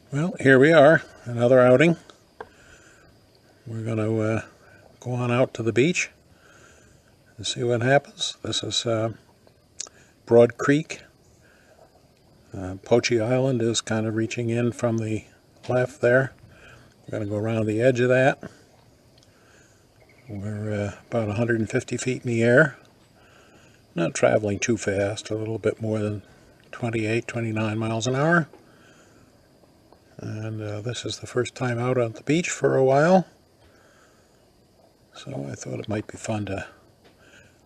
Well, here we are, another outing. We're going to go on out to the beach and see what happens. This is Broad Creek. Poche Island is kind of reaching in from the left there. We're going to go around the edge of that. We're about 150 feet in the air. Not traveling too fast, a little bit more than 28, 29 miles an hour. And this is the first time out on the beach for a while. So I thought it might be fun to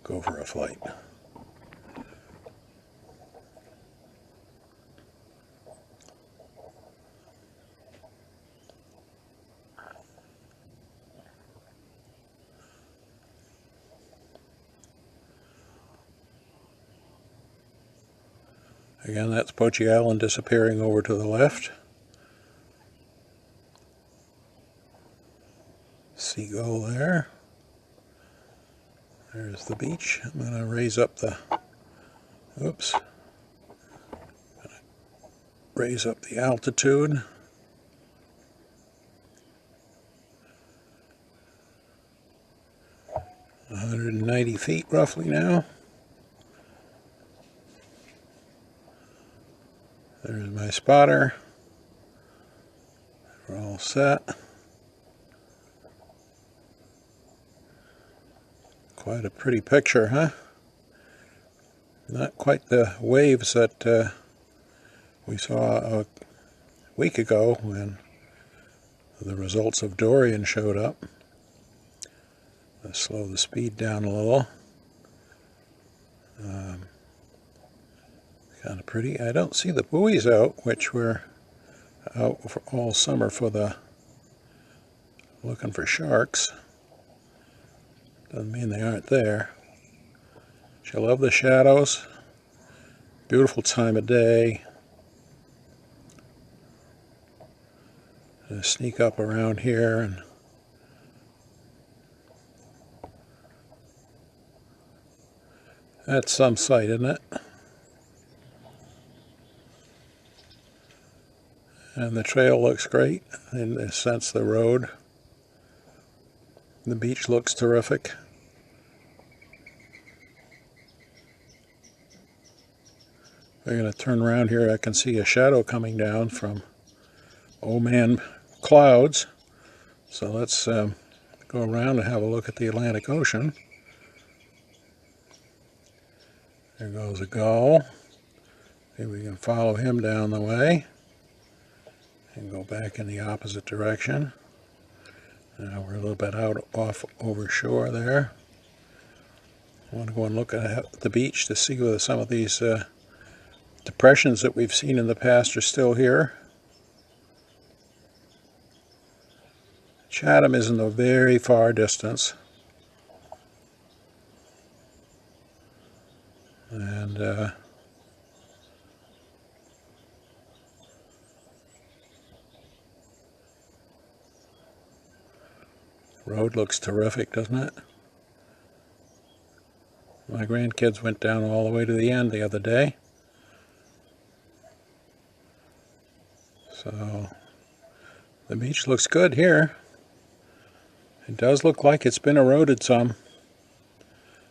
go for a flight. Again, that's Poche Island disappearing over to the left. Seagull there. There's the beach. I'm going to raise up the, raise up the altitude. "190 feet roughly now. There's my spotter. We're all set. Quite a pretty picture, huh? Not quite the waves that we saw a week ago when the results of Dorian showed up. Let's slow the speed down a little. Kind of pretty. I don't see the buoys out, which were out for all summer for the looking for sharks. Doesn't mean they aren't there. But you love the shadows. Beautiful time of day. Just sneak up around here and that's some sight, isn't it? And the trail looks great in the sense the road. The beach looks terrific. We're going to turn around here. I can see a shadow coming down from old man clouds. So let's go around and have a look at the Atlantic Ocean. There goes a gull. Maybe we can follow him down the way and go back in the opposite direction. Now we're a little bit out off over shore there. I want to go and look at the beach to see whether some of these depressions that we've seen in the past are still here. Chatham is in the very far distance. And road looks terrific, doesn't it? My grandkids went down all the way to the end the other day. So the beach looks good here. It does look like it's been eroded some.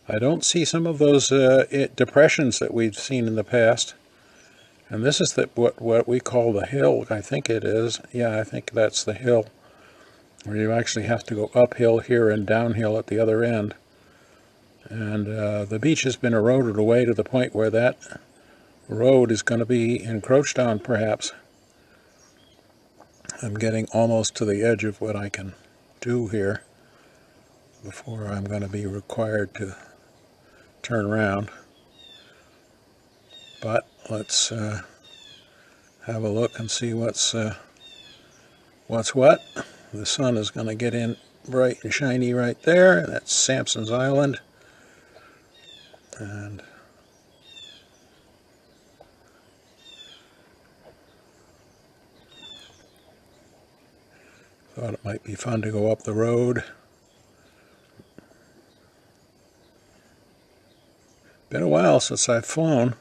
I don't see some of those depressions that we've seen in the past. And this is what we call the hill, I think it is. Yeah, I think that's the hill, where you actually have to go uphill here and downhill at the other end. And the beach has been eroded away to the point where that road is going to be encroached on, perhaps. I'm getting almost to the edge of what I can do here before I'm going to be required to turn around. But let's have a look and see what's what. The sun is going to get in bright and shiny right there, and that's Sampson's Island. And thought it might be fun to go up the road. Been a while since I've flown,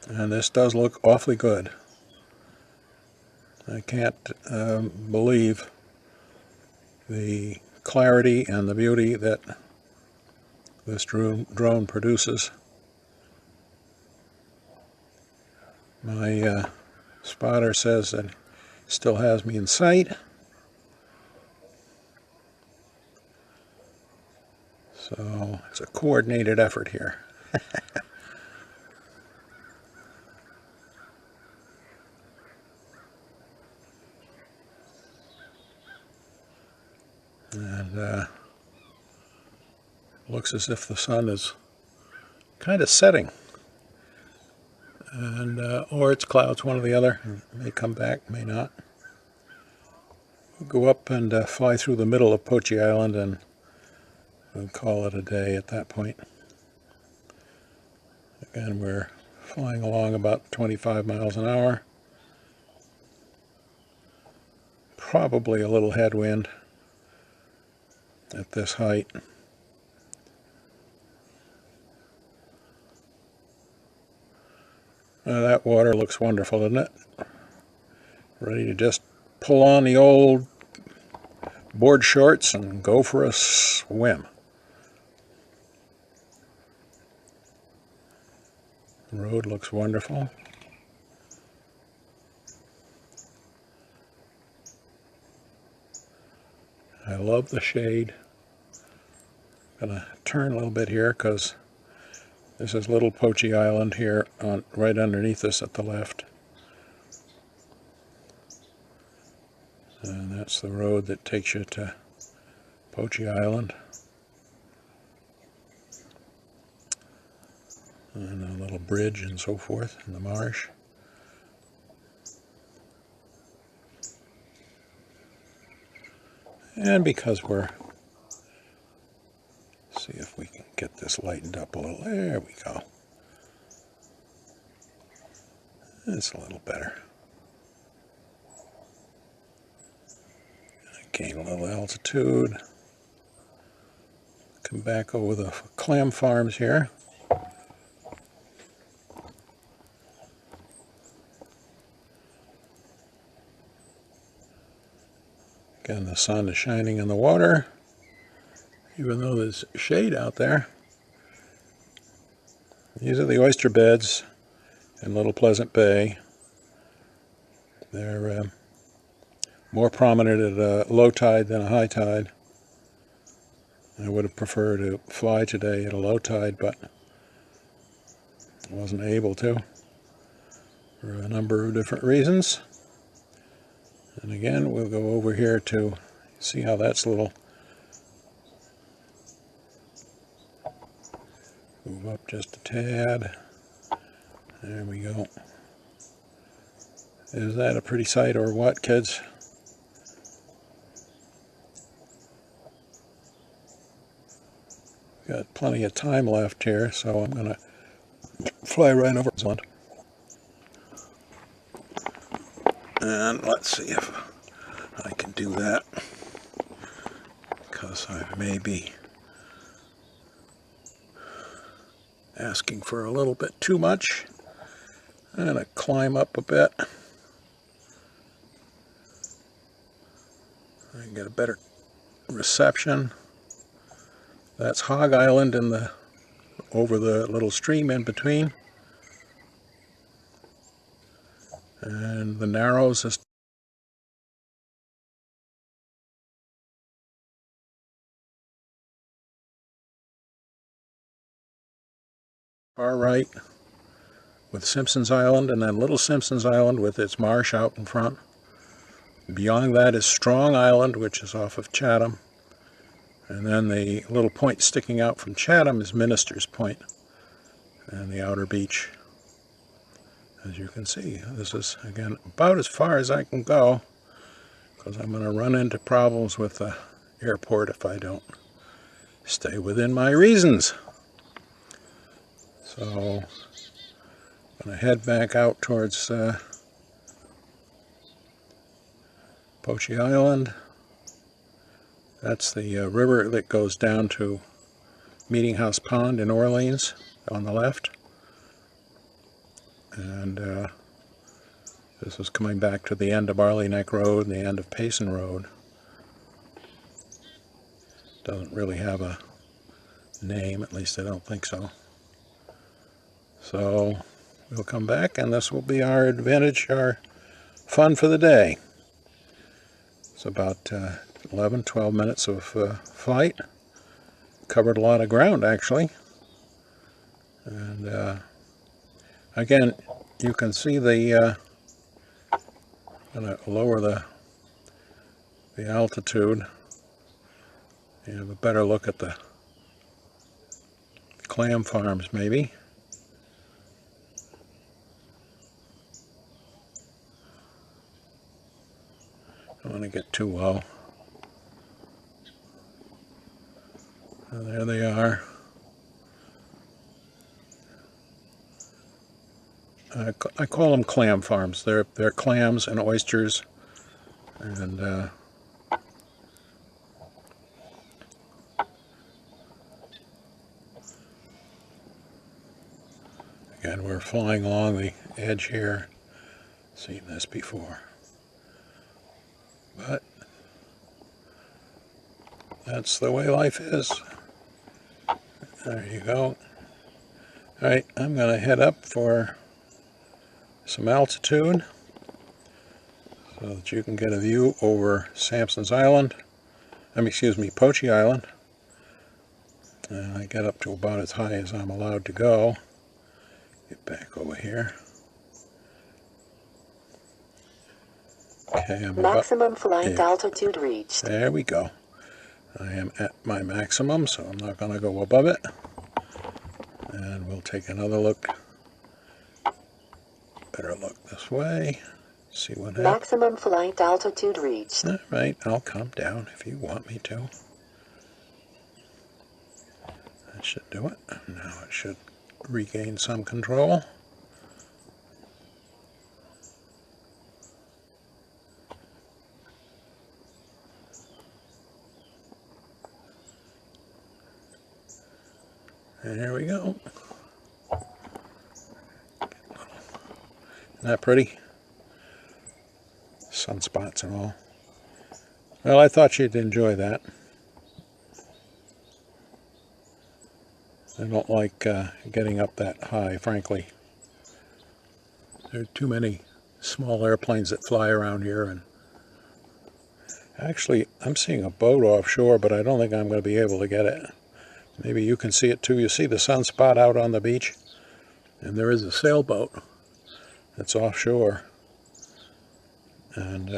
and this does look awfully good. I can't believe the clarity and the beauty that this drone produces. My spotter says that it still has me in sight. So it's a coordinated effort here. And looks as if the sun is kind of setting, and or it's clouds, one or the other. It may come back, may not. We'll go up and fly through the middle of Poche Island, and we'll call it a day at that point. Again, we're flying along about 25 miles an hour. Probably a little headwind at this height. That water looks wonderful, doesn't it? Ready to just pull on the old board shorts and go for a swim. The road looks wonderful. I love the shade. I'm going to turn a little bit here because this is little Poche Island here right underneath us at the left. And that's the road that takes you to Poche Island. And a little bridge and so forth in the marsh. And because we're, see if we can get this lightened up a little. There we go. It's a little better. Gain a little altitude. Come back over the clam farms here. Again, the sun is shining in the water, even though there's shade out there. These are the oyster beds in Little Pleasant Bay. They're more prominent at a low tide than a high tide. I would have preferred to fly today at a low tide, but I wasn't able to for a number of different reasons. And again, we'll go over here to see how that's a little. Move up just a tad. There we go. Is that a pretty sight or what, kids? Got plenty of time left here, so I'm going to fly right over this one. And let's see if I can do that, because I may be asking for a little bit too much. I'm going to climb up a bit. I can get a better reception. That's Hog Island in the over the little stream in between. And the Narrows is far right with Simpsons Island, and then Little Simpsons Island with its marsh out in front. Beyond that is Strong Island, which is off of Chatham. And then the little point sticking out from Chatham is Minister's Point and the outer beach. As you can see, this is, again, about as far as I can go, because I'm going to run into problems with the airport if I don't stay within my reasons. So I'm going to head back out towards Poche Island. That's the river that goes down to Meeting House Pond in Orleans on the left. And This is coming back to the end of Barley Neck Road and the end of Payson Road. Doesn't really have a name, at least I don't think so. So we'll come back and this will be our advantage, our fun for the day. It's about 11, 12 minutes of flight. Covered a lot of ground actually. And again, you can see the, I'm going to lower the altitude. You have a better look at the clam farms maybe. Don't want to get too low. And there they are. I call them clam farms. They're clams and oysters, and again, we're flying along the edge here. Seen this before, but that's the way life is. There you go. Alright, I'm going to head up for some altitude so that you can get a view over Sampson's Island. Poche Island. And I get up to about as high as I'm allowed to go. Get back over here. Okay, maximum flight altitude reached. There we go. I am at my maximum, so I'm not going to go above it. And we'll take another look. Better look this way. See what happens. Maximum flight altitude reached. All right, I'll come down if you want me to. That should do it. Now it should regain some control. There we go. Isn't that pretty? Sunspots and all. Well, I thought you'd enjoy that. I don't like getting up that high, frankly. There are too many small airplanes that fly around here, and actually I'm seeing a boat offshore, but I don't think I'm going to be able to get it. Maybe you can see it too. You see the sunspot out on the beach, and there is a sailboat that's offshore, and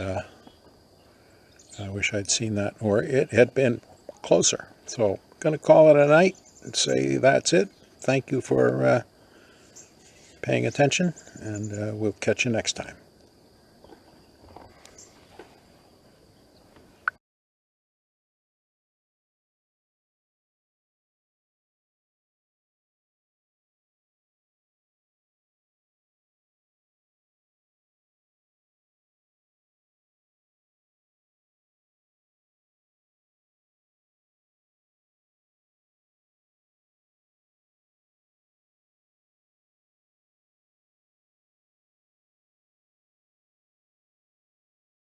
I wish I'd seen that, or it had been closer. So I'm going to call it a night and say that's it. Thank you for paying attention, and we'll catch you next time.